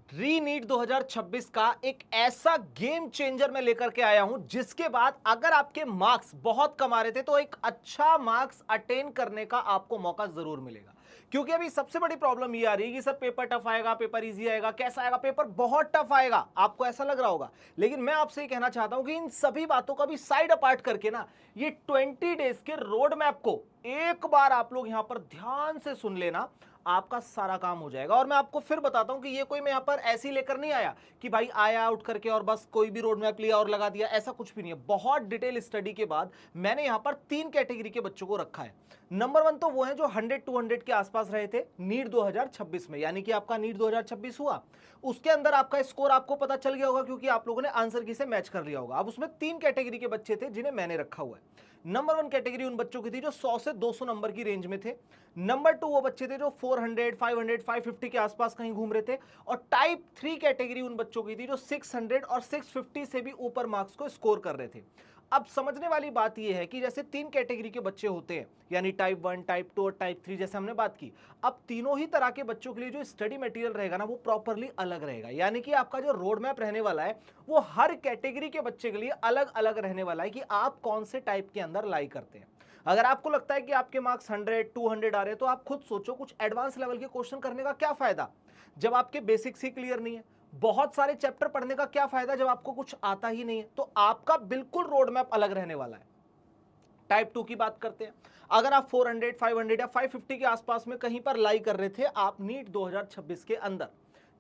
री नीट 2026 का एक ऐसा गेम चेंजर मैं लेकर के आया हूं जिसके बाद अगर आपके मार्क्स बहुत कम आ रहे थे तो एक अच्छा मार्क्स अटेन करने का आपको मौका जरूर मिलेगा। क्योंकि अभी सबसे बड़ी प्रॉब्लम ये आ रही है कि सर पेपर टफ आएगा, पेपर इजी आएगा, कैसा आएगा, पेपर बहुत टफ आएगा, आपको ऐसा लग रहा होगा। लेकिन मैं आपसे ये कहना चाहता हूं कि इन सभी बातों का भी साइड अपार्ट करके ना, ये 20 डेज के रोड मैप को एक बार आप लोग यहां पर ध्यान से सुन लेना, आपका सारा काम हो जाएगा। और मैं आपको फिर बताता हूं कि ये कोई मैं यहां पर ऐसे ही लेकर नहीं आया कि भाई आया उठ करके और बस कोई भी रोड मैप लिया और लगा दिया, ऐसा कुछ भी नहीं है। बहुत डिटेल स्टडी के बाद मैंने यहां पर 3 कैटेगरी के बच्चों को रखा है। नंबर 1 तो वो है जो 100-200 के आसपास रहे थे नीट 2026 में, यानी कि आपका नीट 2026 हुआ, उसके अंदर आपका स्कोर आपको पता चल गया होगा क्योंकि आप लोगों ने आंसर की से मैच कर लिया होगा। अब उसमें 3 कैटेगरी के बच्चे थे जिन्हें मैंने रखा हुआ है। नंबर 1 कैटेगरी उन बच्चों की थी जो 100 से 200 नंबर की रेंज में थे। नंबर 2 वो बच्चे थे जो 400, 500, 550 के आसपास कहीं घूम रहे थे। और टाइप 3 कैटेगरी उन बच्चों की थी जो 600 और 650 से भी ऊपर मार्क्स को स्कोर कर रहे थे। अब समझने वाली बात यह है कि जैसे 3 कैटेगरी के बच्चे होते हैं, यानी टाइप 1, टाइप 2 और टाइप 3, जैसे हमने बात की, अब तीनों ही तरह के बच्चों के लिए जो स्टडी मटेरियल रहेगा ना, वो प्रॉपरली अलग रहेगा। यानी कि आपका जो रोड मैप रहने वाला है वो हर कैटेगरी के बच्चे के लिए अलग अलग रहने वाला है कि आप कौन से टाइप के अंदर लाई करते हैं। अगर आपको लगता है कि आपके मार्क्स 100-200 आ रहे हैं तो आप खुद सोचो, कुछ एडवांस लेवल के क्वेश्चन करने का क्या फायदा जब आपके बेसिक्स ही क्लियर नहीं है। बहुत सारे चैप्टर पढ़ने का क्या फायदा जब आपको कुछ आता ही नहीं है। तो आपका बिल्कुल रोड मैप अलग रहने वाला है। टाइप 2 की बात करते हैं। अगर आप 400, 500 या 550 के आसपास में कहीं पर लाई कर रहे थे आप नीट 2026 के अंदर,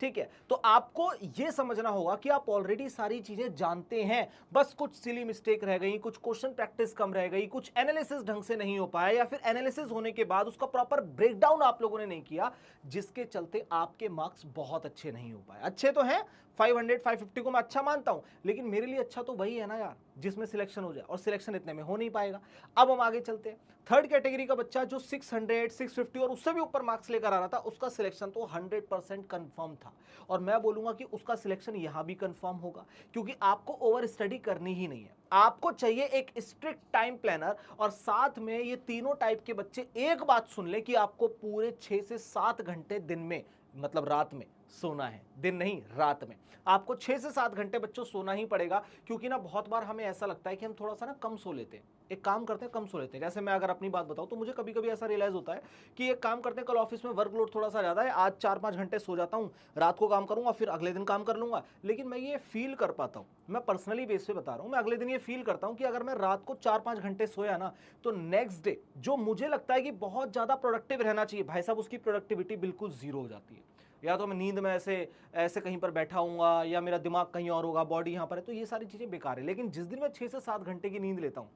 ठीक है, तो आपको यह समझना होगा कि आप ऑलरेडी सारी चीजें जानते हैं, बस कुछ सिली मिस्टेक रह गई, कुछ क्वेश्चन प्रैक्टिस कम रह गई, कुछ एनालिसिस ढंग से नहीं हो पाया, या फिर एनालिसिस होने के बाद उसका प्रॉपर ब्रेकडाउन आप लोगों ने नहीं किया, जिसके चलते आपके मार्क्स बहुत अच्छे नहीं हो पाए। अच्छे तो हैं, 500, 550 को मैं अच्छा मानता हूं, लेकिन मेरे लिए अच्छा तो वही है ना यार जिसमें सिलेक्शन हो जाए, और सिलेक्शन इतने में हो नहीं पाएगा। अब हम आगे चलते हैं। थर्ड कैटेगरी का बच्चा जो 600, 650 और उससे भी ऊपर मार्क्स लेकर आ रहा था, उसका सिलेक्शन तो 100% कंफर्म था। और मैं बोलूंगा कि उसका सिलेक्शन यहां भी कंफर्म होगा, क्योंकि आपको ओवर स्टडी करनी ही नहीं है। आपको चाहिए एक स्ट्रिक्ट टाइम प्लानर, और साथ में ये तीनों टाइप के बच्चे एक बात सुन ले कि आपको पूरे 6 से 7 घंटे दिन में, मतलब रात में सोना है, दिन नहीं रात में आपको 6 से 7 घंटे बच्चों सोना ही पड़ेगा। क्योंकि ना बहुत बार हमें ऐसा लगता है कि हम थोड़ा सा ना कम सो लेते हैं, एक काम करते हैं कम सो लेते हैं। जैसे मैं अगर अपनी बात बताऊं तो मुझे कभी कभी ऐसा रियलाइज होता है कि एक काम करते हैं, कल ऑफिस में वर्कलोड थोड़ा सा ज्यादा है, आज 4-5 घंटे सो जाता हूं, रात को काम करूंगा, फिर अगले दिन काम कर लूंगा। लेकिन मैं ये फील कर पाता हूं, मैं पर्सनली बेस पे बता रहा हूं, मैं अगले दिन ये फील करता हूं कि अगर मैं रात को 4-5 घंटे सोया ना, तो नेक्स्ट डे जो मुझे लगता है कि बहुत ज्यादा प्रोडक्टिव रहना चाहिए, भाई साहब उसकी प्रोडक्टिविटी बिल्कुल जीरो हो जाती है। या तो मैं नींद में ऐसे ऐसे कहीं पर बैठा हूँगा, या मेरा दिमाग कहीं और होगा, बॉडी यहाँ पर है, तो ये सारी चीजें बेकार है। लेकिन जिस दिन मैं 6 से 7 घंटे की नींद लेता हूँ,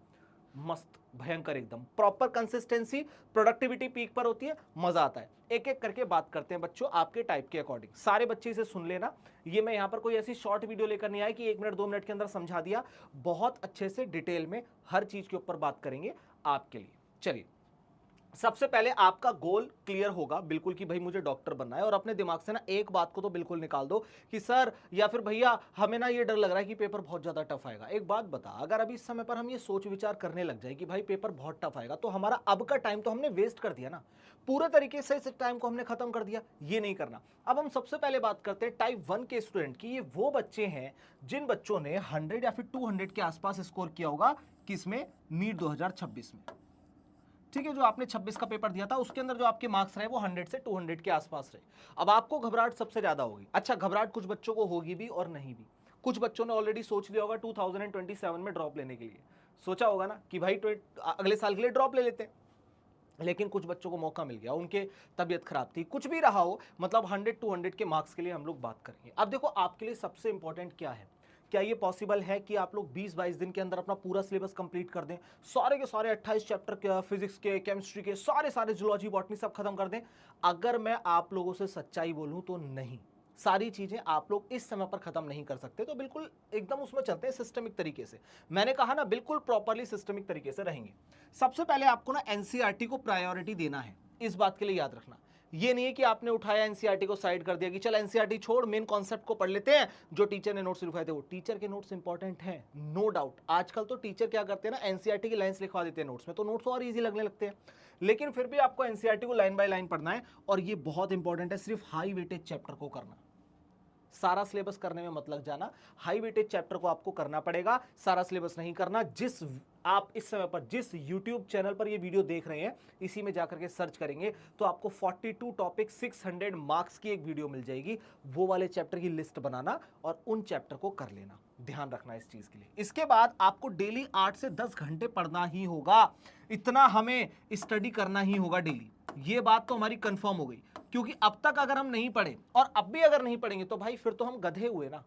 मस्त भयंकर एकदम प्रॉपर कंसिस्टेंसी, प्रोडक्टिविटी पीक पर होती है, मजा आता है। एक एक करके बात करते हैं बच्चों आपके टाइप के अकॉर्डिंग। सारे बच्चे इसे सुन लेना, ये मैं यहां पर कोई ऐसी शॉर्ट वीडियो लेकर नहीं आया कि 1 मिनट 2 मिनट के अंदर समझा दिया, बहुत अच्छे से डिटेल में हर चीज के ऊपर बात करेंगे आपके लिए। चलिए, सबसे पहले आपका गोल क्लियर होगा बिल्कुल कि भाई मुझे डॉक्टर बनना है, और अपने दिमाग से ना एक बात को तो बिल्कुल निकाल दो कि सर या फिर भैया हमें ना ये डर लग रहा है कि पेपर बहुत ज्यादा टफ आएगा। एक बात बता, अगर अभी इस समय पर हम ये सोच विचार करने लग जाए कि भाई पेपर बहुत टफ आएगा, तो हमारा अब का टाइम तो हमने वेस्ट कर दिया ना, पूरे तरीके से इस टाइम को हमने खत्म कर दिया। ये नहीं करना। अब हम सबसे पहले बात करते हैं टाइप 1 के स्टूडेंट की। ये वो बच्चे हैं जिन बच्चों ने 100 या फिर 200 के आसपास स्कोर किया होगा, किसमें, नीट 2026 में। ठीक है, जो आपने 26 का पेपर दिया था उसके अंदर जो आपके मार्क्स रहे वो 100 से 200 के आसपास रहे। अब आपको घबराहट सबसे ज्यादा होगी। अच्छा, घबराहट कुछ बच्चों को होगी भी और नहीं भी। कुछ बच्चों ने ऑलरेडी सोच लिया होगा 2027 में ड्रॉप लेने के लिए, सोचा होगा ना कि भाई अगले साल के लिए ड्रॉप ले लेते हैं। लेकिन कुछ बच्चों को मौका मिल गया, उनके तबीयत खराब थी, कुछ भी रहा हो, मतलब 100-200 के मार्क्स के लिए हम लोग बात करेंगे। अब देखो, आपके लिए सबसे इंपॉर्टेंट क्या है, क्या ये पॉसिबल है कि आप लोग 20-22 दिन के अंदर अपना पूरा सिलेबस कंप्लीट कर दें, सारे के सारे 28 चैप्टर के, फिजिक्स के, केमिस्ट्री के, सारे सारे जूलॉजी बॉटनी सब खत्म कर दें? अगर मैं आप लोगों से सच्चाई बोलूं तो नहीं, सारी चीजें आप लोग इस समय पर खत्म नहीं कर सकते। तो बिल्कुल एकदम उसमें चलते हैं सिस्टमिक तरीके से। मैंने कहा ना, बिल्कुल प्रॉपरली सिस्टमिक तरीके से रहेंगे। सबसे पहले आपको ना एनसीईआरटी को प्रायोरिटी देना है, इस बात के लिए याद रखना। ये नहीं है कि आपने उठाया एनसीईआरटी को साइड कर दिया कि चल एनसीईआरटी छोड़, मेन कॉन्सेप्ट को पढ़ लेते हैं, जो टीचर ने नोट्स लिखवाए थे। वो टीचर के नोट्स इंपॉर्टेंट हैं, नो डाउट। आजकल तो टीचर क्या करते हैं ना, एनसीईआरटी की लाइंस लिखवा देते हैं नोट्स में, तो नोट्स और इजी लगने लगते हैं। लेकिन फिर भी आपको एनसीईआरटी को लाइन बाय लाइन पढ़ना है, और ये बहुत इंपॉर्टेंट है, सिर्फ हाई वेटेज चैप्टर को करना, सारा सिलेबस करने में मत लग जाना, हाई वेटेज चैप्टर को आपको करना पड़ेगा, सारा सिलेबस नहीं करना। जिस आप इस समय पर जिस YouTube चैनल पर ये वीडियो देख रहे हैं, इसी में जाकर के सर्च करेंगे तो आपको 42 टॉपिक 600 मार्क्स की एक वीडियो मिल जाएगी। वो वाले चैप्टर की लिस्ट बनाना और उन चैप्टर को कर लेना, ध्यान रखना इस चीज के लिए। इसके बाद आपको डेली 8 से 10 घंटे पढ़ना ही होगा, इतना हमें स्टडी करना ही होगा डेली। ये बात तो हमारी कंफर्म हो गई, क्योंकि अब तक अगर हम नहीं पढ़े और अब भी अगर नहीं पढ़ेंगे तो भाई फिर तो हम गधे हुए ना,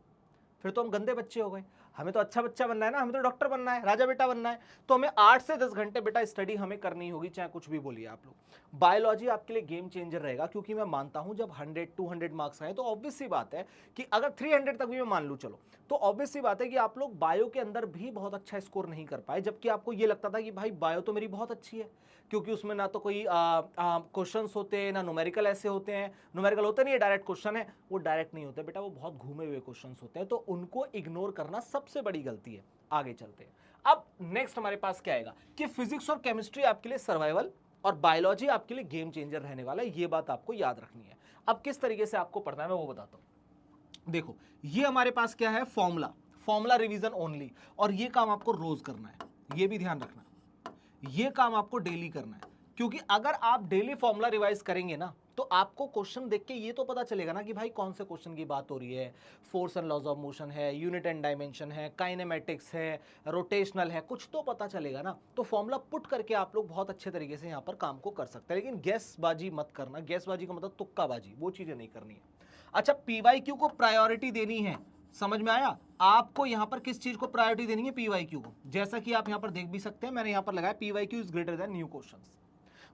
फिर तो हम गंदे बच्चे हो गए। हमें तो अच्छा बच्चा बनना है ना, हमें तो डॉक्टर बनना है, राजा बेटा बनना है। तो हमें 8 से 10 घंटे बेटा स्टडी हमें करनी होगी, चाहे कुछ भी बोलिए आप लोग। बायोलॉजी आपके लिए गेम चेंजर रहेगा, क्योंकि मैं मानता हूं जब 100-200 मार्क्स आए तो ऑब्वियस सी बात है कि अगर 300 तक भी मैं मान लूं चलो, तो ऑब्वियस सी बात है कि आप लोग बायो के अंदर भी बहुत अच्छा स्कोर नहीं कर पाए, जबकि आपको ये लगता था कि भाई बायो तो मेरी बहुत अच्छी है, क्योंकि उसमें ना तो कोई क्वेश्चंस होते हैं, ना न्यूमेरिकल ऐसे होते हैं। न्यूमेरिकल होते नहीं है, डायरेक्ट क्वेश्चन है, वो डायरेक्ट नहीं होते बेटा, वो बहुत घूमे हुए क्वेश्चंस होते हैं, तो उनको इग्नोर करना सबसे बड़ी गलती है। आगे चलते हैं। अब नेक्स्ट हमारे पास क्या आएगा कि फिजिक्स और केमिस्ट्री आपके लिए सर्वाइवल और बायोलॉजी आपके लिए गेम चेंजर रहने वाला है, ये बात आपको याद रखनी है। अब किस तरीके से आपको पढ़ना है मैं वो बताता हूं। देखो, ये हमारे पास क्या है, फॉर्मूला, फॉर्मूला रिवीजन ओनली, और ये काम आपको रोज करना है, ये भी ध्यान रखना, ये काम आपको डेली करना है। क्योंकि अगर आप डेली फॉर्मूला रिवाइज करेंगे ना, तो आपको क्वेश्चन देख के ये तो पता चलेगा ना कि भाई कौन से क्वेश्चन की बात हो रही है। Force and laws of motion है, यूनिट एंड डायमेंशन है, काइनेमेटिक्स है, रोटेशनल है, कुछ तो पता चलेगा ना। तो फॉर्मूला पुट करके आप लोग बहुत अच्छे तरीके से यहाँ पर काम को कर सकते हैं, लेकिन गैसबाजी मत करना। गैसबाजी का मतलब तुक्काबाजी, वो चीजें नहीं करनी है। अच्छा, पीवाईक्यू को प्रायोरिटी देनी है, समझ में आया? आपको यहां पर किस चीज को प्रायोरिटी देनी है, पीवाईक्यू को। जैसा कि आप यहां पर देख भी सकते हैं, मैंने यहां पर लगाया PYQ is greater than new questions.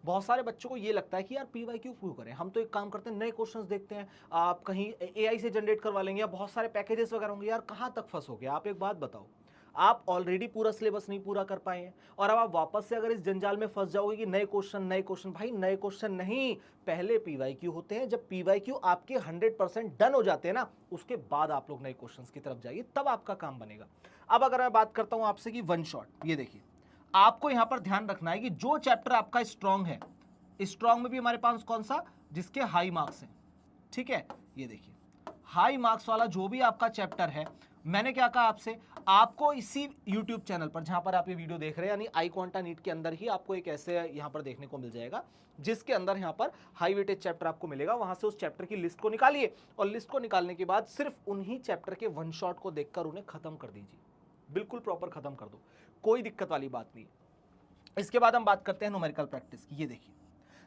बहुत सारे बच्चों को ये लगता है कि यार पीवाईक्यू क्यों करें, हम तो एक काम करते हैं, नए क्वेश्चंस देखते हैं, आप कहीं एआई से जनरेट करवा लेंगे, या बहुत सारे पैकेजेस वगैरह होंगे। यार कहां तक फंसोगे आप, एक बात बताओ। आप ऑलरेडी पूरा सिलेबस नहीं पूरा कर पाए हैं, और अब आप वापस से अगर इस जंजाल में फंस जाओगे कि नए क्वेश्चन नए क्वेश्चन, भाई नए क्वेश्चन नहीं, पहले पीवाईक्यू होते हैं। जब पीवाईक्यू आपके 100% डन हो जाते हैं ना, उसके बाद आप लोग नए क्वेश्चंस की तरफ जाइए, तब आपका काम बनेगा। अब अगर मैं बात करता हूं आपसे कि वन शॉट, ये देखिए, आपको यहां पर ध्यान रखना है कि जो चैप्टर आपका स्ट्रांग है, स्ट्रांग में भी हमारे पास कौन सा, जिसके हाई मार्क्स हैं, ठीक है, ये देखिए हाई मार्क्स वाला जो भी आपका चैप्टर है, मैंने क्या कहा आपसे, आपको इसी YouTube चैनल पर जहां पर आप ये वीडियो देख रहे हैं, यानी आई क्वांटा नीट के अंदर ही आपको एक ऐसे यहां पर देखने को मिल जाएगा, जिसके अंदर यहां पर हाई वेटेज चैप्टर आपको मिलेगा। वहां से उस चैप्टर की लिस्ट को निकालिए, और लिस्ट को निकालने के बाद सिर्फ उन्हीं चैप्टर के वन शॉट को देखकर उन्हें खत्म कर दीजिए, बिल्कुल प्रॉपर खत्म कर दो, कोई दिक्कत वाली बात नहीं। इसके बाद हम बात करते हैं न्यूमेरिकल प्रैक्टिस की। ये देखिए,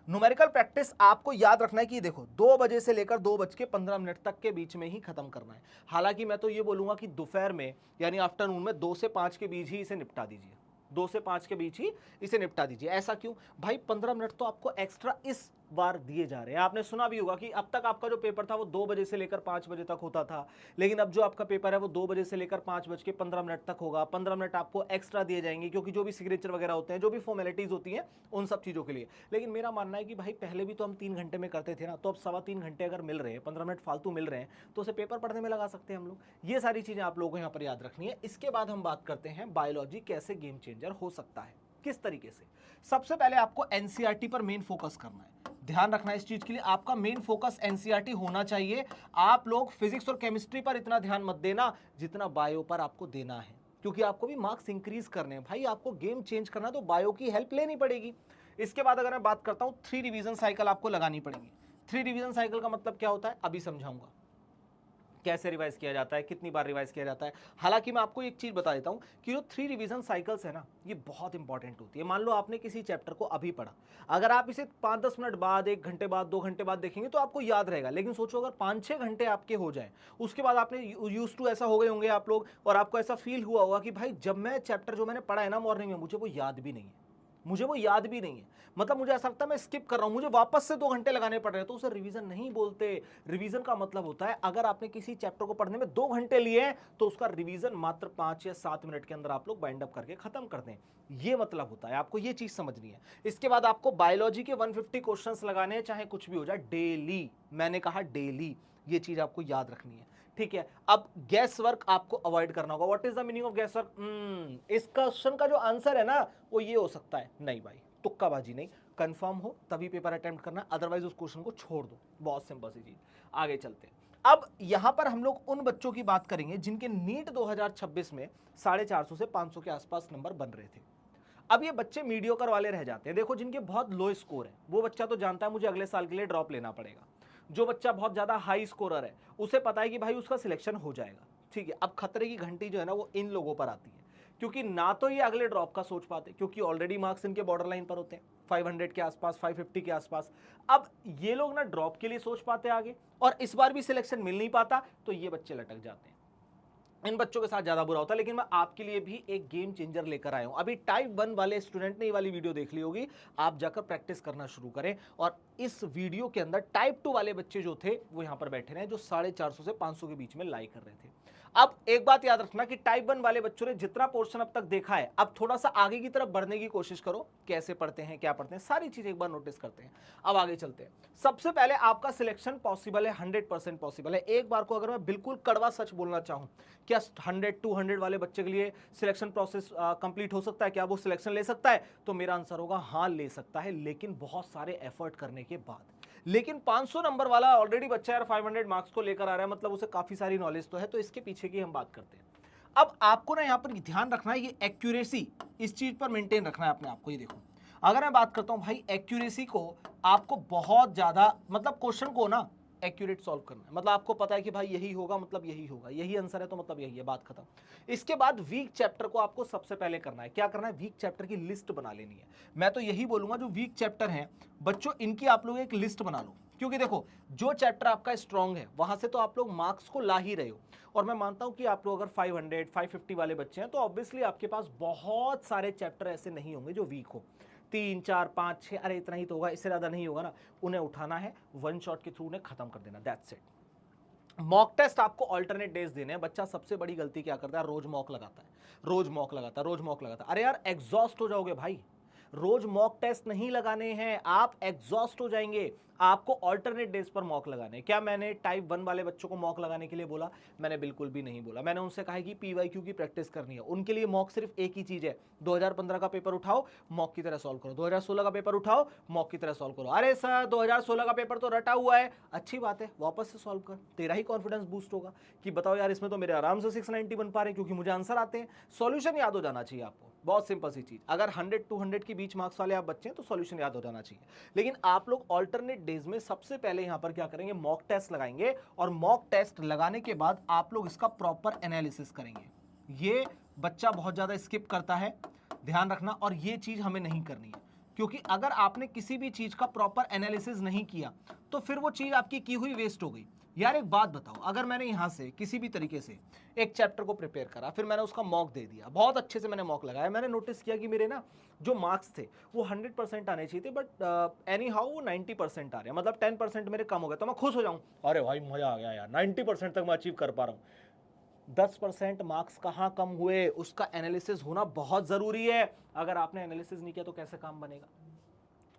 न्यूमेरिकल प्रैक्टिस आपको याद रखना है कि देखो 2 बजे से लेकर 2:15 तक के बीच में ही खत्म करना है। हालांकि मैं तो ये बोलूंगा कि दोपहर में, यानी आफ्टरनून में 2 से 5 के बीच ही इसे निपटा दीजिए, 2 से 5 के बीच ही इसे निपटा दीजिए। ऐसा क्यों भाई, 15 मिनट तो आपको एक्स्ट्रा इस बार दिए जा रहे हैं। आपने सुना भी होगा कि अब तक आपका जो पेपर था वो 2 बजे से लेकर 5 बजे तक होता था, लेकिन अब जो आपका पेपर है वो 2 बजे से लेकर 5:15 तक होगा। 15 मिनट आपको एक्स्ट्रा दिए जाएंगे, क्योंकि जो भी सिग्नेचर वगैरह होते हैं, जो भी फॉर्मेलिटीज होती हैं, उन सब चीज़ों के लिए। लेकिन मेरा मानना है कि भाई पहले भी तो हम 3 घंटे में करते थे ना, तो अब 3.25 घंटे अगर मिल रहे हैं, 15 मिनट फालतू मिल रहे हैं, तो उसे पेपर पढ़ने में लगा सकते हैं हम लोग। ये सारी चीज़ें आप लोगों को यहाँ पर याद रखनी है। इसके बाद हम बात करते हैं बायोलॉजी कैसे गेम चेंजर हो सकता है, किस तरीके से। सबसे पहले आपको एनसीईआरटी पर मेन फोकस करना है, ध्यान रखना है इस चीज के लिए, आपका मेन फोकस एनसीईआरटी होना चाहिए। आप लोग फिजिक्स और केमिस्ट्री पर इतना ध्यान मत देना जितना बायो पर आपको देना है, क्योंकि आपको भी मार्क्स इंक्रीज करने हैं भाई, आपको गेम चेंज करना, तो बायो की हेल्प लेनी पड़ेगी। इसके बाद अगर मैं बात करता हूं, 3 रिवीजन साइकिल आपको लगानी पड़ेगी। 3 रिवीजन साइकिल का मतलब क्या होता है, अभी समझाऊंगा कैसे रिवाइज किया जाता है, कितनी बार रिवाइज किया जाता है। हालांकि मैं आपको एक चीज बता देता हूं कि जो 3 रिवीजन साइकिल्स है ना, ये बहुत इंपॉर्टेंट होती है। मान लो आपने किसी चैप्टर को अभी पढ़ा, अगर आप इसे 5-10 मिनट बाद, 1 घंटे बाद, 2 घंटे बाद देखेंगे तो आपको याद रहेगा। लेकिन सोचो अगर 5-6 घंटे आपके हो जाए, उसके बाद आपने यूज टू ऐसा हो गए होंगे आप लोग, और आपको ऐसा फील हुआ होगा कि भाई जब मैं चैप्टर जो मैंने पढ़ा है ना मॉर्निंग में, मुझे वो याद भी नहीं है, मुझे वो याद भी नहीं है, मतलब मुझे ऐसा लगता है मैं स्किप कर रहा हूं, मुझे वापस से 2 घंटे लगाने पड़ रहे हैं, तो उसे रिवीजन नहीं बोलते। रिवीजन का मतलब होता है अगर आपने किसी चैप्टर को पढ़ने में 2 घंटे लिए हैं, तो उसका रिवीजन मात्र 5 या 7 मिनट के अंदर आप लोग बाइंड अप करके खत्म कर दें, ये मतलब होता है। आपको ये चीज समझनी है। इसके बाद आपको बायोलॉजी के 150 क्वेश्चंस लगाने हैं, चाहे कुछ भी हो जाए, डेली, मैंने कहा डेली, ये चीज आपको याद रखनी है, ठीक है। अब गैस वर्क आपको अवॉइड करना होगा। What is the meaning of gas work? इस क्वेश्चन का जो आंसर है ना, वो ये हो सकता है, नहीं भाई, तुक्काबाजी नहीं, कंफर्म हो तभी पेपर अटेम्प्ट करना, अदरवाइज उस क्वेश्चन को छोड़ दो, बहुत सिंपल सी चीज। आगे चलते हैं। अब यहां पर हम लोग उन बच्चों की बात करेंगे जिनके नीट 2026 में 450 से 500 के आसपास नंबर बन रहे थे। अब ये बच्चे मीडियोकर वाले रह जाते हैं। देखो, जिनके बहुत लो स्कोर है वो बच्चा तो जानता है मुझे अगले साल के लिए ड्रॉप लेना पड़ेगा। जो बच्चा बहुत ज्यादा हाई स्कोरर है उसे पता है कि भाई उसका सिलेक्शन हो जाएगा। ठीक है, अब खतरे की घंटी जो है ना वो इन लोगों पर आती है, क्योंकि ना तो ये अगले ड्रॉप का सोच पाते क्योंकि ऑलरेडी मार्क्स इनके बॉर्डर लाइन पर होते हैं 500 के आसपास, 550 के आसपास। अब ये लोग ना ड्रॉप के लिए सोच पाते आगे, और इस बार भी सिलेक्शन मिल नहीं पाता, तो ये बच्चे लटक जाते हैं। इन बच्चों के साथ ज्यादा बुरा होता है। लेकिन मैं आपके लिए भी एक गेम चेंजर लेकर आया हूं। अभी टाइप 1 वाले स्टूडेंट ने ये वाली वीडियो देख ली होगी, आप जाकर प्रैक्टिस करना शुरू करें। और इस वीडियो के अंदर टाइप 2 वाले बच्चे जो थे वो यहां पर बैठे रहे, जो 450 से 500 के बीच में लाई कर रहे थे। अब एक बात याद रखना कि टाइप 1 वाले बच्चों ने जितना पोर्शन अब तक देखा है, अब थोड़ा सा आगे की तरफ बढ़ने की कोशिश करो। कैसे पढ़ते हैं, क्या पढ़ते हैं, सारी चीजें एक बार नोटिस करते हैं। अब आगे चलते हैं। सबसे पहले आपका सिलेक्शन पॉसिबल है, 100% पॉसिबल है। एक बार को अगर मैं बिल्कुल कड़वा सच बोलना चाहूं, क्या 100-200 वाले बच्चे के लिए सिलेक्शन प्रोसेस कंप्लीट हो सकता है, क्या वो सिलेक्शन ले सकता है? तो मेरा आंसर होगा हाँ, ले सकता है, लेकिन बहुत सारे एफर्ट करने के बाद। लेकिन 500 नंबर वाला ऑलरेडी बच्चा यार 500 मार्क्स को लेकर आ रहा है, मतलब उसे काफी सारी नॉलेज तो है, तो इसके पीछे की हम बात करते हैं। अब आपको ना यहां पर ध्यान रखना है, ये एक्यूरेसी इस चीज पर मेंटेन रखना है अपने आप को। ये देखो, अगर मैं बात करता हूं भाई एक्यूरेसी को, आपको बहुत ज्यादा मतलब क्वेश्चन को ना एक्यूरेट सॉल्व करना है। मतलब आपको पता है कि भाई यही होगा, मतलब यही होगा, यही आंसर है तो मतलब यही है, बात खत्म। इसके बाद वीक चैप्टर को आपको सबसे पहले करना है। क्या करना है? वीक चैप्टर की लिस्ट बना लेनी है। मैं तो यही बोलूंगा, जो वीक चैप्टर हैं बच्चों, इनकी आप लोग एक लिस्ट बना लो। क्योंकि देखो, जो चैप्टर आपका स्ट्रांग है वहां से तो आप लोग मार्क्स को ला ही रहे हो। और मैं मानता हूं कि आप लोग अगर 500 550 वाले बच्चे हैं तो ऑब्वियसली आपके पास बहुत सारे चैप्टर ऐसे नहीं होंगे जो वीक हो। 3 4 5 6, अरे इतना ही तो होगा, इससे ज्यादा नहीं होगा ना। उन्हें उठाना है, वन शॉट के थ्रू उन्हें खत्म कर देना, दैट्स इट। मॉक टेस्ट आपको ऑल्टरनेट डेज देने हैं। बच्चा सबसे बड़ी गलती क्या करता है? रोज मॉक लगाता है, रोज मॉक लगाता है, रोज मॉक लगाता है। अरे यार, एग्जॉस्ट हो जाओगे भाई। रोज मॉक टेस्ट नहीं लगाने हैं, आप एग्जॉस्ट हो जाएंगे। आपको ऑल्टरनेट डेज पर मॉक लगाने हैं। क्या मैंने टाइप 1 वाले बच्चों को मॉक लगाने के लिए बोला? मैंने बिल्कुल भी नहीं बोला। मैंने उनसे कहा कि पीवाईक्यू की प्रैक्टिस करनी है। उनके लिए मॉक सिर्फ एक ही चीज है, 2015 का पेपर उठाओ, मॉक की तरह सॉल्व करो। 2016 का पेपर उठाओ, मॉक की तरह सॉल्व करो। अरे सर, 2016 का पेपर तो रटा हुआ है। अच्छी बात है, वापस से सॉल्व कर, तेरा ही कॉन्फिडेंस बूस्ट होगा कि बताओ यार, इसमें तो मेरे आराम से 690 बन पा रहे हैं, क्योंकि मुझे आंसर आते हैं। सॉल्यूशन याद हो जाना चाहिए आपको, बहुत सिंपल सी चीज। अगर 100-200 के बीच मार्क्स वाले आप बच्चे हैं तो सॉल्यूशन याद हो जाना चाहिए। लेकिन आप लोग ऑल्टरनेट डेज में सबसे पहले यहां पर क्या करेंगे? मॉक टेस्ट लगाएंगे, और मॉक टेस्ट लगाने के बाद आप लोग इसका प्रॉपर एनालिसिस करेंगे। ये बच्चा बहुत ज्यादा स्किप करता है, ध्यान रखना, और ये चीज हमें नहीं करनी है। क्योंकि अगर आपने किसी भी चीज का प्रॉपर एनालिसिस नहीं किया तो फिर वो चीज आपकी की हुई वेस्ट हो गई। यार एक बात बताओ, अगर मैंने यहां से किसी भी तरीके से एक चैप्टर को प्रिपेयर करा, फिर मैंने उसका मॉक दे दिया, बहुत अच्छे से मैंने मॉक लगाया, मैंने नोटिस किया कि मेरे ना जो मार्क्स थे वो 100% आने चाहिए थे, बट एनी हाउ वो 90% आ रहे हैं, मतलब 10% मेरे कम हो गए, तो मैं खुश हो जाऊं, अरे भाई मजा आ गया यार, 90% तक मैं अचीव कर पा रहा हूं। 10% मार्क्स कहाँ कम हुए, उसका एनालिसिस होना बहुत जरूरी है। अगर आपने एनालिसिस नहीं किया तो कैसे काम बनेगा?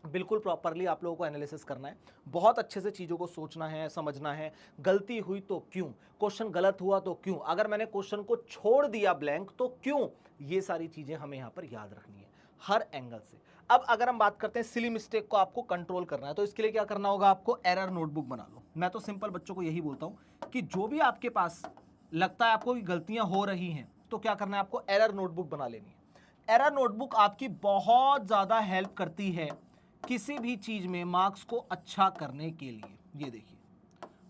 बिल्कुल प्रॉपरली आप लोगों को एनालिसिस करना है, बहुत अच्छे से चीज़ों को सोचना है, समझना है। गलती हुई तो क्यों, क्वेश्चन गलत हुआ तो क्यों, अगर मैंने क्वेश्चन को छोड़ दिया ब्लैंक तो क्यों, ये सारी चीज़ें हमें यहाँ पर याद रखनी है हर एंगल से। अब अगर हम बात करते हैं सिली मिस्टेक को आपको कंट्रोल करना है, तो इसके लिए क्या करना होगा? आपको एरर नोटबुक बना लो। मैं तो सिंपल बच्चों को यही बोलता हूँ कि जो भी आपके पास लगता है आपको कि गलतियां हो रही हैं, तो क्या करना है? आपको एरर नोटबुक बना लेनी है। एरर नोटबुक आपकी बहुत ज़्यादा हेल्प करती है किसी भी चीज में मार्क्स को अच्छा करने के लिए। ये देखिए,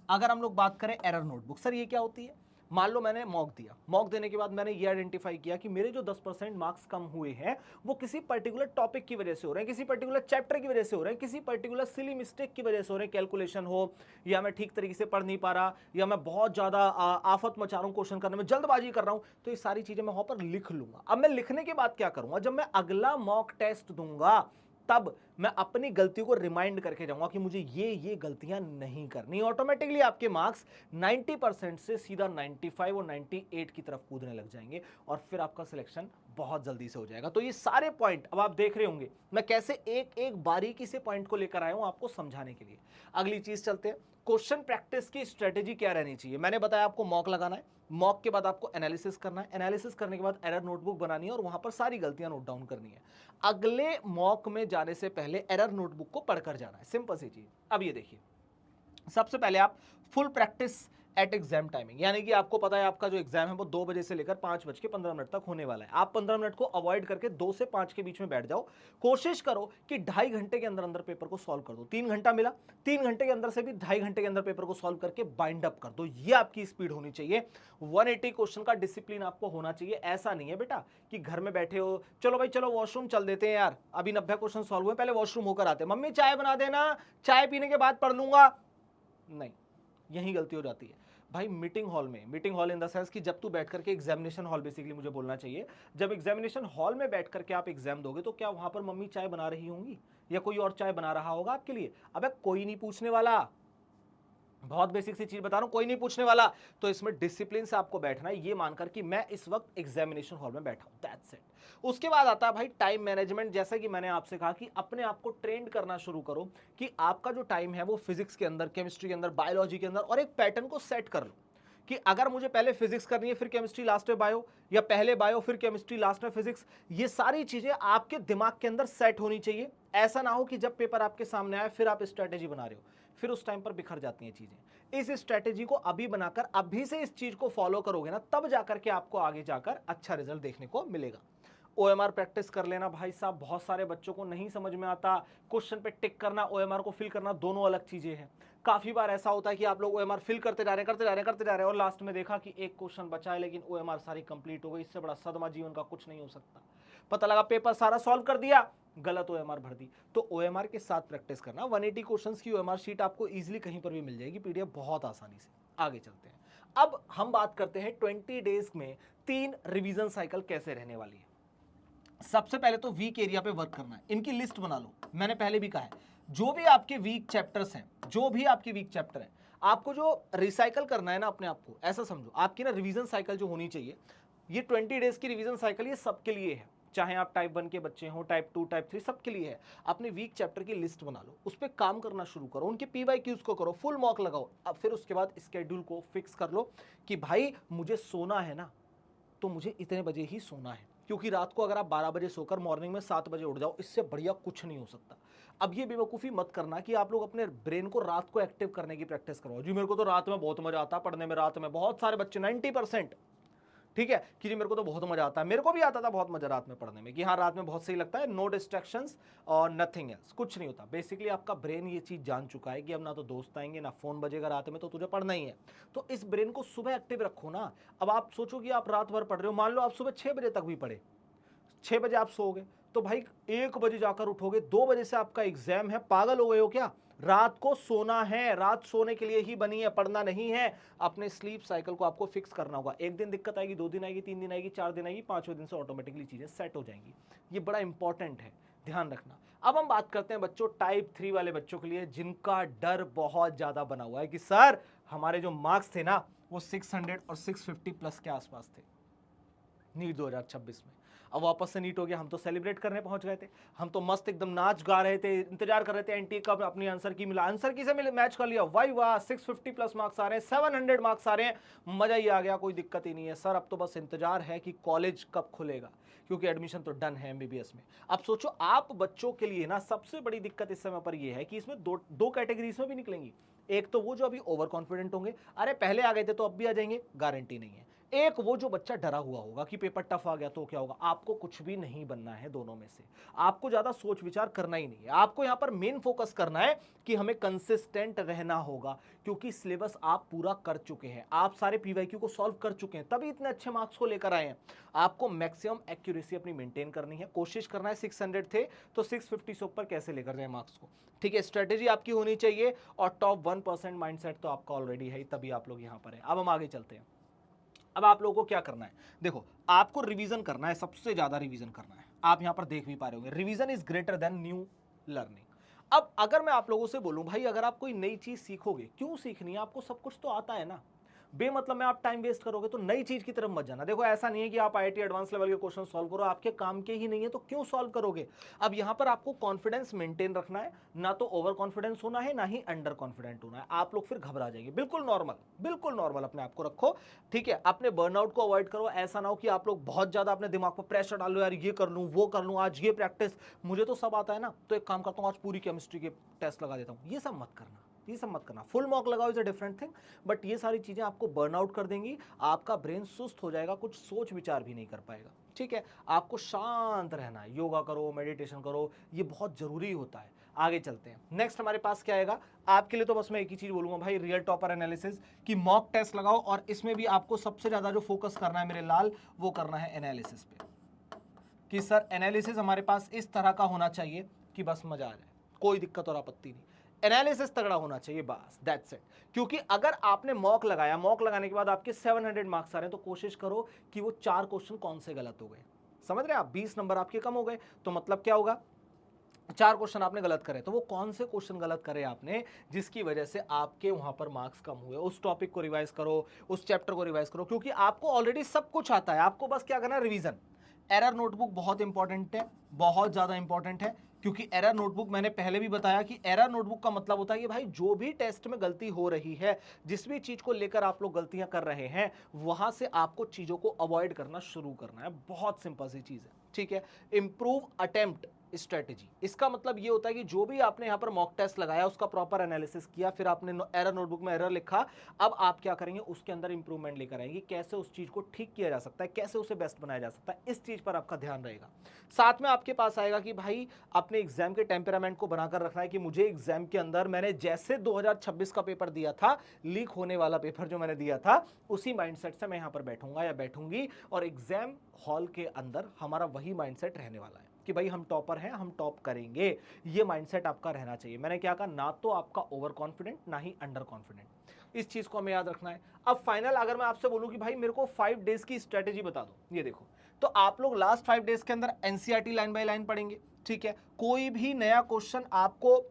अगर हम लोग बात करें एरर नोटबुक, सर ये क्या होती है? मान लो मैंने मॉक दिया, मॉक देने के बाद मैंने ये आइडेंटिफाई किया कि मेरे जो 10% मार्क्स कम हुए हैं वो किसी पर्टिकुलर टॉपिक की वजह से हो रहे हैं, किसी पर्टिकुलर चैप्टर की वजह से हो रहे हैं, किसी पर्टिकुलर सिली मिस्टेक की वजह से हो रहे हैं, कैलकुलेशन हो, या मैं ठीक तरीके से पढ़ नहीं पा रहा, या मैं बहुत ज्यादा आफत मचा रहा हूं क्वेश्चन करने में, जल्दबाजी कर रहा हूं, तो ये सारी चीजें मैं वहां पर लिख लूंगा। अब मैं लिखने के बाद क्या करूंगा? जब मैं अगला मॉक टेस्ट दूंगा तब मैं अपनी गलतियों को रिमाइंड करके जाऊंगा कि मुझे ये गलतियां नहीं करनी। ऑटोमेटिकली आपके मार्क्स 90% से सीधा 95 और 98 की तरफ कूदने लग जाएंगे, और फिर आपका सिलेक्शन बहुत जल्दी से हो जाएगा। तो ये सारे पॉइंट अब आप देख रहे होंगे मैं कैसे एक एक बारीकी से पॉइंट को लेकर आया हूं आपको समझाने के लिए। अगली चीज चलते हैं, क्वेश्चन प्रैक्टिस की स्ट्रेटेजी क्या रहनी चाहिए। मैंने बताया आपको मॉक लगाना है, मॉक के बाद आपको एनालिसिस करना है, एनालिसिस करने के बाद एरर नोटबुक बनानी है और वहां पर सारी गलतियां नोट डाउन करनी है। अगले मॉक में जाने से पहले एरर नोटबुक को पढ़कर जाना है, सिंपल सी चीज। अब ये देखिए, सबसे पहले आप full practice eight exam timing, यानी कि आपको पता है आपका जो एग्जाम है वो 2 बजे से लेकर 5:15 तक होने वाला है। आप 15 मिनट को अवॉइड करके 2 से 5 के बीच में बैठ जाओ। कोशिश करो कि 2.5 घंटे के अंदर अंदर पेपर को सॉल्व कर दो। 3 घंटा मिला, 3 घंटे के अंदर से भी 2.5 घंटे के अंदर पेपर को सॉल्व करके बाइंड अप कर दो। ये आपकी स्पीड होनी चाहिए। 180 क्वेश्चन का डिसिप्लिन आपको होना चाहिए। ऐसा नहीं है बेटा कि घर में बैठे हो, चलो भाई चलो वॉशरूम चल देते हैं यार, अभी 90 क्वेश्चन सॉल्व हुए, पहले वॉशरूम होकर आते हैं, मम्मी चाय बना देना, चाय पीने के बाद पढ़ लूंगा। नहीं, यही गलती हो जाती है भाई। मीटिंग हॉल में, meeting hall in the sense कि जब तू बैठ करके एग्जामिनेशन हॉल, बेसिकली मुझे बोलना चाहिए, जब एग्जामिनेशन हॉल में बैठ करके आप एग्जाम दोगे तो क्या वहां पर मम्मी चाय बना रही होंगी या कोई और चाय बना रहा होगा आपके लिए? अबे कोई नहीं पूछने वाला। बहुत बेसिक सी चीज बता रहा हूं, कोई नहीं पूछने वाला। तो इसमें डिसिप्लिन से आपको बैठना है, ये मानकर कि मैं इस वक्त एग्जामिनेशन हॉल में बैठा हूं, दैट्स इट। उसके बाद आता है भाई टाइम मैनेजमेंट। जैसा कि मैंने आपसे कहा कि अपने आप को ट्रेंड करना शुरू करो कि आपका जो टाइम है वो फिजिक्स के अंदर, केमिस्ट्री के अंदर, बायोलॉजी के अंदर, और एक पैटर्न को सेट कर लो कि अगर मुझे पहले फिजिक्स करनी है फिर केमिस्ट्री लास्ट में बायो, या पहले बायो फिर केमिस्ट्री लास्ट में फिजिक्स। ये सारी चीजें आपके दिमाग के अंदर सेट होनी चाहिए। ऐसा ना हो कि जब पेपर आपके सामने आए फिर आप स्ट्रेटेजी बना रहे हो, फिर उस टाइम पर बिखर जाती हैं चीजें। इस स्ट्रेटेजी को अभी बनाकर अभी से इस चीज को फॉलो करोगे ना, तब जाकर के आपको आगे जाकर अच्छा रिजल्ट देखने को मिलेगा। ओएमआर प्रैक्टिस कर लेना भाई साहब। बहुत सारे बच्चों को नहीं समझ में आता, क्वेश्चन पे टिक करना, ओएमआर को फिल करना दोनों अलग चीजें हैं। काफी बार ऐसा होता है कि आप लोग ओएमआर फिल करते जा रहे हैं, करते जा रहे हैं, करते जा रहे हैं, और लास्ट में देखा कि एक क्वेश्चन बचा है लेकिन ओएमआर सारी कंप्लीट हो गई। इससे बड़ा सदमा जीवन का कुछ नहीं हो सकता। पता लगा पेपर सारा सॉल्व कर दिया, गलत ओएमआर भर दी। तो ओएमआर के साथ प्रैक्टिस करना। 180 क्वेश्चंस की ओएमआर शीट आपको इजीली कहीं पर भी मिल जाएगी, पीडीएफ बहुत आसानी से। आगे चलते हैं। अब हम बात करते हैं 20 डेज में 3 रिवीजन साइकिल कैसे रहने वाली है। सबसे पहले तो वीक एरिया पे वर्क करना है। इनकी लिस्ट बना लो। मैंने पहले भी कहा है, जो भी आपके वीक चैप्टर्स हैं, जो भी आपके वीक चैप्टर हैं, आपको जो रिसाइकल करना है ना अपने आप को, ऐसा समझो आपकी ना रिवीजन साइकिल जो होनी चाहिए, ये 20 डेज की रिवीजन साइकिल ये सबके लिए है। चाहे आप टाइप 1 के बच्चे हो, टाइप 2, टाइप 3, सबके लिए है। अपने वीक चैप्टर की लिस्ट बना लो, उस पर काम करना शुरू करो, उनके पीवाईक्यूज को करो, फुल मॉक लगाओ। अब फिर उसके बाद स्केड्यूल को फिक्स कर लो कि भाई मुझे सोना है ना, तो मुझे इतने बजे ही सोना है। क्योंकि रात को अगर आप 12 बजे सोकर मॉर्निंग में 7 बजे उठ जाओ, इससे बढ़िया कुछ नहीं हो सकता। अब ये बेवकूफ़ी मत करना कि आप लोग अपने ब्रेन को रात को एक्टिव करने की प्रैक्टिस करो। जी मेरे को तो रात में बहुत मजा आता है पढ़ने में, रात में बहुत सारे बच्चे 90%, ठीक है कि जी मेरे को तो बहुत मजा आता है, मेरे को भी आता था बहुत मजा रात में पढ़ने में, कि हाँ रात में बहुत सही लगता है, नो डिस्ट्रैक्शंस और नथिंग एल्स, कुछ नहीं होता। बेसिकली आपका ब्रेन ये चीज जान चुका है कि अब ना तो दोस्त आएंगे ना फोन बजेगा रात में, तो तुझे पढ़ना ही है। तो इस ब्रेन को सुबह एक्टिव रखो ना। अब आप सोचो कि आप रात भर पढ़ रहे हो, मान लो आप सुबह 6 बजे तक भी पढ़े, 6 बजे आप सोओगे तो भाई 1 बजे जाकर उठोगे, 2 बजे से आपका एग्जाम है, पागल हो गए हो क्या? रात को सोना है, रात सोने के लिए ही बनी है, पढ़ना नहीं है। अपने स्लीप साइकिल को आपको फिक्स करना होगा। एक दिन दिक्कत आएगी, 2 दिन आएगी, 3 दिन आएगी, 4 दिन आएगी, 5वें दिन से ऑटोमेटिकली चीजें सेट हो जाएंगी। ये बड़ा इंपॉर्टेंट है, ध्यान रखना। अब हम बात करते हैं बच्चों टाइप 3 वाले बच्चों के लिए, जिनका डर बहुत ज्यादा बना हुआ है कि सर हमारे जो मार्क्स थे ना वो 600 और 650 प्लस के आसपास थे नीट 2026 में। अब वापस से नीट हो गया, हम तो सेलिब्रेट करने पहुंच गए थे, हम तो मस्त एकदम नाच गा रहे थे, इंतजार कर रहे थे एनटी कब अपनी आंसर की मिला, आंसर की से मिले, मैच कर लिया, वाई वाह 650 प्लस मार्क्स आ रहे हैं, 700 मार्क्स आ रहे हैं, मजा ही आ गया, कोई दिक्कत ही नहीं है सर। अब तो बस इंतजार है कि कॉलेज कब खुलेगा, क्योंकि एडमिशन तो डन है एमबीबीएस में। अब सोचो आप बच्चों के लिए ना सबसे बड़ी दिक्कत इस समय पर यह है कि इसमें दो कैटेगरीज में भी निकलेंगी। एक तो वो जो अभी ओवर कॉन्फिडेंट होंगे, अरे पहले आ गए थे तो अब भी आ जाएंगे, गारंटी नहीं है। एक वो जो बच्चा डरा हुआ होगा कि पेपर टफ आ गया तो क्या होगा। आपको कुछ भी नहीं बनना है दोनों में से, आपको ज्यादा सोच विचार करना ही नहीं है। आपको यहां पर मेन फोकस करना है कि हमें कंसिस्टेंट रहना होगा, क्योंकि सिलेबस आप पूरा कर चुके हैं, आप सारे पीवाईक्यू को सॉल्व कर चुके हैं, तभी इतने अच्छे मार्क्स को लेकर आए हैं। आपको मैक्सिमम एक्यूरेसी अपनी मेंटेन करनी है, कोशिश करना है 600 थे तो 650 से ऊपर कैसे लेकर जाए मार्क्स को, ठीक है। स्ट्रेटेजी आपकी होनी चाहिए और टॉप 1% माइंडसेट तो आपका ऑलरेडी है, तभी आप लोग यहां पर है। अब हम आगे चलते हैं। अब आप लोगों को क्या करना है, देखो आपको रिवीजन करना है, सबसे ज्यादा रिवीजन करना है। आप यहां पर देख भी पा रहे होंगे, revision is greater than new learning. अब अगर मैं आप लोगों से बोलूं भाई अगर आप कोई नई चीज सीखोगे, क्यों सीखनी है, आपको सब कुछ तो आता है ना, बेमतलब में आप टाइम वेस्ट करोगे तो नई चीज की तरफ मत जाना। देखो ऐसा नहीं है कि आप आईआईटी एडवांस लेवल के क्वेश्चन सॉल्व करो, आपके काम के ही नहीं है तो क्यों सॉल्व करोगे। अब यहां पर आपको कॉन्फिडेंस मेंटेन रखना है, ना तो ओवर कॉन्फिडेंस होना है ना ही अंडर कॉन्फिडेंट होना है। आप लोग फिर घबरा जाएंगे, बिल्कुल नॉर्मल, बिल्कुल नॉर्मल अपने आप को रखो, ठीक है। अपने बर्नआउट को अवॉइड करो। ऐसा ना हो कि आप लोग बहुत ज्यादा अपने दिमाग पर प्रेशर डालो, यार ये कर लूं वो कर लूं, आज ये प्रैक्टिस, मुझे तो सब आता है ना, तो एक काम करता हूं आज पूरी केमिस्ट्री के टेस्ट लगा देता हूं, ये सब मत करना। ये सब मत करना। फुल मॉक लगाओ is a different thing, but ये सारी चीजें आपको बर्नआउट कर देंगी, आपका ब्रेन सुस्त हो जाएगा, कुछ सोच विचार भी नहीं कर पाएगा। ठीक है, आपको शांत रहना है, योगा करो, मेडिटेशन करो, ये बहुत जरूरी होता है। आगे चलते हैं, नेक्स्ट हमारे पास क्या आएगा आपके लिए। तो बस मैं एक ही चीज बोलूंगा भाई, रियल टॉपर एनालिसिस की मॉक टेस्ट लगाओ, और इसमें भी आपको सबसे ज्यादा जो फोकस करना है मेरे लाल, वो करना है एनालिसिस पे, कि सर एनालिसिस हमारे पास इस तरह का होना चाहिए कि बस मजा आ जाए, कोई दिक्कत और आपत्ति नहीं, एनालिसिस तगड़ा होना चाहिए, बस दैट्स इट। क्योंकि अगर आपने मॉक लगाया, मॉक लगाने के बाद आपके 700 मार्क्स आ रहे हैं, तो कोशिश करो कि वो 4 क्वेश्चन कौन से गलत हो गए, समझ रहे हैं आप, 20 नंबर आपके कम हो गए, तो मतलब क्या होगा, 4 क्वेश्चन आपने गलत करे, तो वो कौन से क्वेश्चन गलत करे आपने जिसकी वजह से आपके वहां पर मार्क्स कम हुए, उस टॉपिक को रिवाइज करो, उस चैप्टर को रिवाइज करो, क्योंकि आपको ऑलरेडी सब कुछ आता है, आपको बस क्या करना है, रिवीजन। एरर नोटबुक बहुत इंपॉर्टेंट है, बहुत ज्यादा इंपॉर्टेंट है, क्योंकि एरर नोटबुक मैंने पहले भी बताया कि एरर नोटबुक का मतलब होता है कि भाई जो भी टेस्ट में गलती हो रही है, जिस भी चीज को लेकर आप लोग गलतियां कर रहे हैं, वहां से आपको चीजों को अवॉइड करना शुरू करना है, बहुत सिंपल सी चीज है। ठीक है, इंप्रूव अटेम्प्ट स्ट्रेटेजी, इसका मतलब ये होता है कि जो भी आपने यहां पर मॉक टेस्ट लगाया, उसका प्रॉपर एनालिसिस किया, फिर आपने एरर नोटबुक में एरर लिखा, अब आप क्या करेंगे, उसके अंदर इंप्रूवमेंट लेकर आएंगे, कैसे उस चीज को ठीक किया जा सकता है, कैसे उसे बेस्ट बनाया जा सकता है, इस चीज पर आपका ध्यान रहेगा। साथ में आपके पास आएगा कि भाई अपने एग्जाम के टेम्परामेंट को बनाकर रखना है, कि मुझे एग्जाम के अंदर मैंने जैसे 2026 का पेपर दिया था, लीक होने वाला पेपर जो मैंने दिया था, उसी माइंडसेट से मैं यहां पर बैठूंगा या बैठूंगी, और एग्जाम हॉल के अंदर हमारा वही माइंडसेट रहने वाला है कि भाई हम टॉपर हैं, हम टॉप करेंगे, ये माइंडसेट आपका रहना चाहिए। मैंने क्या कहा, ना तो आपका ओवर कॉन्फिडेंट, ना ही अंडर कॉन्फिडेंट, इस चीज को हमें याद रखना है। अब फाइनल अगर मैं आपसे बोलूं कि भाई मेरे को 5 डेज की स्ट्रेटेजी बता दो, ये देखो, तो आप लोग लास्ट 5 डेज के अंदर एनसीईआरटी लाइन बाय लाइन पढ़ेंगे। ठीक है, कोई भी नया क्वेश्चन आपको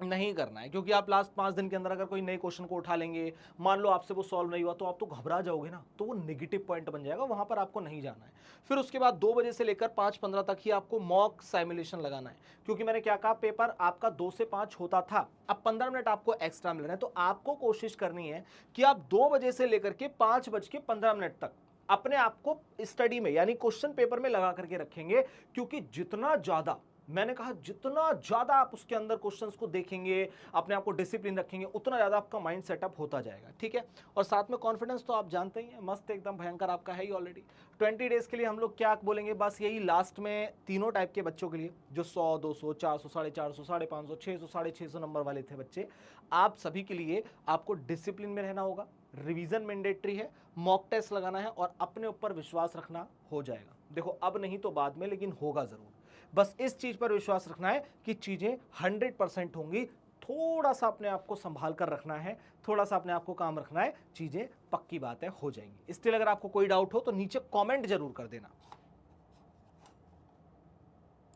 नहीं करना है, क्योंकि आप लास्ट 5 दिन के अंदर अगर कोई नए क्वेश्चन को उठा लेंगे, मान लो आपसे वो सॉल्व नहीं हुआ, तो आप तो घबरा जाओगे ना, तो वो नेगेटिव पॉइंट बन जाएगा, वहां पर आपको नहीं जाना है। फिर उसके बाद 2 बजे से लेकर 5:15 तक ही आपको मॉक साइमुलेशन लगाना है, क्योंकि मैंने क्या कहा, पेपर आपका 2 से 5 होता था, अब 15 मिनट आपको एक्स्ट्रा मिल रहे हैं, तो आपको कोशिश करनी है कि आप 2 बजे से लेकर के 5:15 तक अपने आप को स्टडी में, यानी क्वेश्चन पेपर में लगा करके रखेंगे, क्योंकि जितना ज्यादा, मैंने कहा जितना ज्यादा आप उसके अंदर क्वेश्चंस को देखेंगे, अपने आप को डिसिप्लिन रखेंगे, उतना ज्यादा आपका माइंड सेटअप होता जाएगा। ठीक है, और साथ में कॉन्फिडेंस तो आप जानते ही हैं, मस्त एकदम भयंकर आपका है ही ऑलरेडी। 20 डेज के लिए हम लोग क्या बोलेंगे, बस यही लास्ट में तीनों टाइप के बच्चों के लिए, जो 100, 200, 400, 450, 550, 600, 650 नंबर वाले थे बच्चे, आप सभी के लिए आपको डिसिप्लिन में रहना होगा, रिवीजन मैंडेटरी है, मॉक टेस्ट लगाना है, और अपने ऊपर विश्वास रखना, हो जाएगा। देखो अब नहीं तो बाद में, लेकिन होगा जरूर। बस इस चीज पर विश्वास रखना है कि चीजें 100% होंगी, थोड़ा सा अपने आप को संभाल कर रखना है, थोड़ा सा अपने आप को काम रखना है, चीजें पक्की बात है हो जाएंगी। स्टिल अगर आपको कोई डाउट हो तो नीचे कमेंट जरूर कर देना।